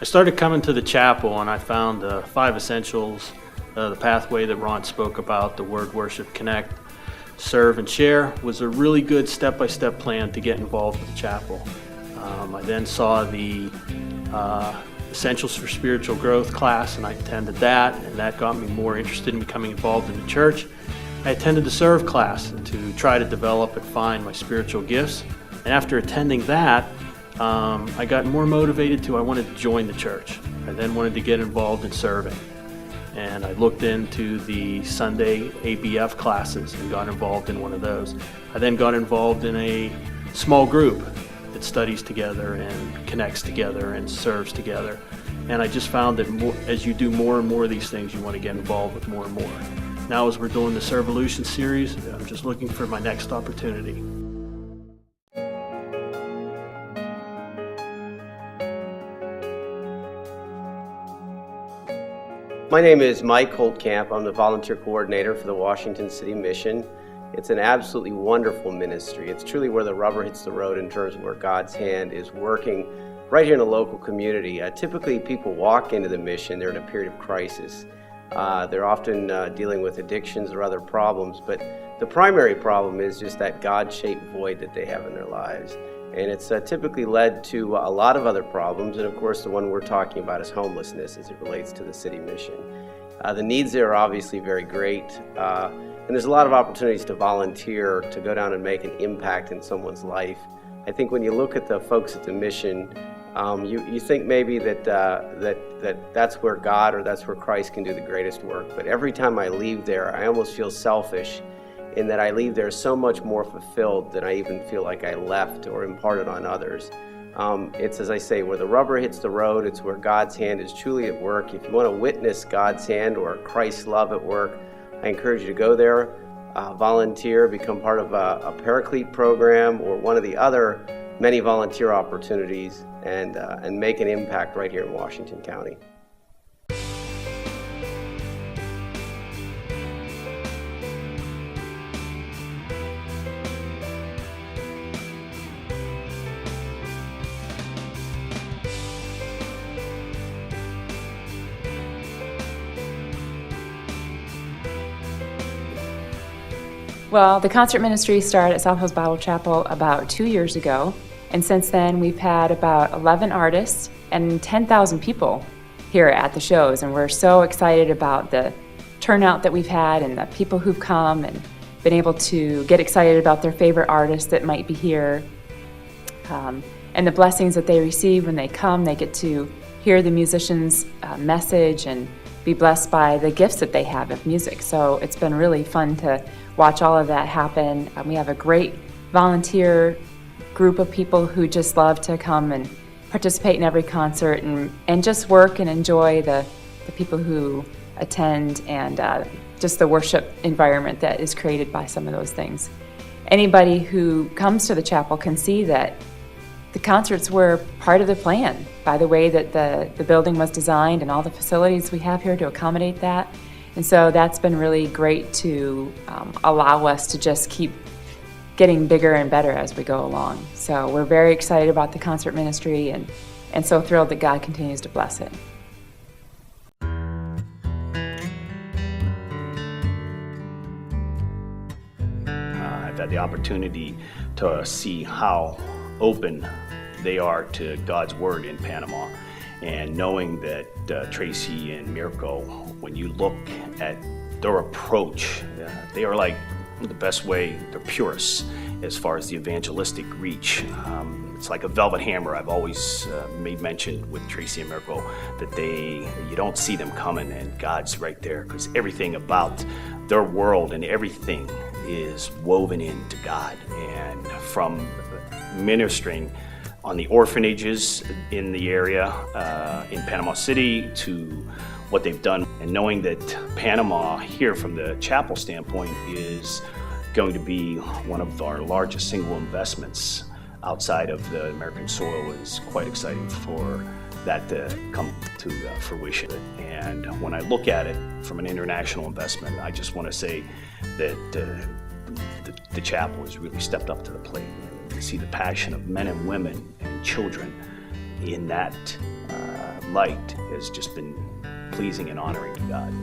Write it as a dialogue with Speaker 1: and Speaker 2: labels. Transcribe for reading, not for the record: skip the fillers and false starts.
Speaker 1: I started coming to the chapel and I found the 5 essentials, the pathway that Ron spoke about, the Word, Worship, Connect, Serve, and Share was a really good step-by-step plan to get involved with the chapel. I then saw the Essentials for Spiritual Growth class and I attended that, and that got me more interested in becoming involved in the church. I attended the Serve class to try to develop and find my spiritual gifts, and after attending that, I got more motivated I wanted to join the church. I then wanted to get involved in serving. And I looked into the Sunday ABF classes and got involved in one of those. I then got involved in a small group that studies together and connects together and serves together. And I just found that as you do more and more of these things, you want to get involved with more and more. Now as we're doing the Servolution series, I'm just looking for my next opportunity.
Speaker 2: My name is Mike Holtkamp. I'm the volunteer coordinator for the Washington City Mission. It's an absolutely wonderful ministry. It's truly where the rubber hits the road in terms of where God's hand is working right here in the local community. Typically people walk into the mission, they're in a period of crisis. They're often dealing with addictions or other problems, but the primary problem is just that God-shaped void that they have in their lives. And it's typically led to a lot of other problems, and of course the one we're talking about is homelessness as it relates to the city mission. The needs there are obviously very great, and there's a lot of opportunities to volunteer, to go down and make an impact in someone's life. I think when you look at the folks at the mission, you think maybe that's where God or that's where Christ can do the greatest work, but every time I leave there, I almost feel selfish in that I leave there so much more fulfilled than I even feel like I left or imparted on others. It's, as I say, where the rubber hits the road, it's where God's hand is truly at work. If you want to witness God's hand or Christ's love at work, I encourage you to go there, volunteer, become part of a Paraclete program or one of the other many volunteer opportunities, and make an impact right here in Washington County.
Speaker 3: Well, the concert ministry started at South Hills Bible Chapel about 2 years ago, and since then we've had about 11 artists and 10,000 people here at the shows, and we're so excited about the turnout that we've had and the people who've come and been able to get excited about their favorite artists that might be here, and the blessings that they receive when they come. They get to hear the musicians' message and be blessed by the gifts that they have of music. So it's been really fun to watch all of that happen. We have a great volunteer group of people who just love to come and participate in every concert and just work and enjoy the people who attend and just the worship environment that is created by some of those things. Anybody who comes to the chapel can see that the concerts were part of the plan by the way that the building was designed and all the facilities we have here to accommodate that. And so that's been really great to allow us to just keep getting bigger and better as we go along. So we're very excited about the concert ministry and so thrilled that God continues to bless it.
Speaker 4: I've had the opportunity to see how open they are to God's Word in Panama. And knowing that Tracy and Mirko, when you look at their approach, they are like the best way, they're purists as far as the evangelistic reach. It's like a velvet hammer. I've always made mention with Tracy and Mirko that you don't see them coming and God's right there, because everything about their world and everything is woven into God. And from ministering on the orphanages in the area in Panama City to what they've done, and knowing that Panama here from the chapel standpoint is going to be one of our largest single investments outside of the American soil is quite exciting for that to come to fruition. And when I look at it from an international investment, I just want to say that the chapel has really stepped up to the plate. You see the passion of men and women and children in that light has just been pleasing and honoring to God.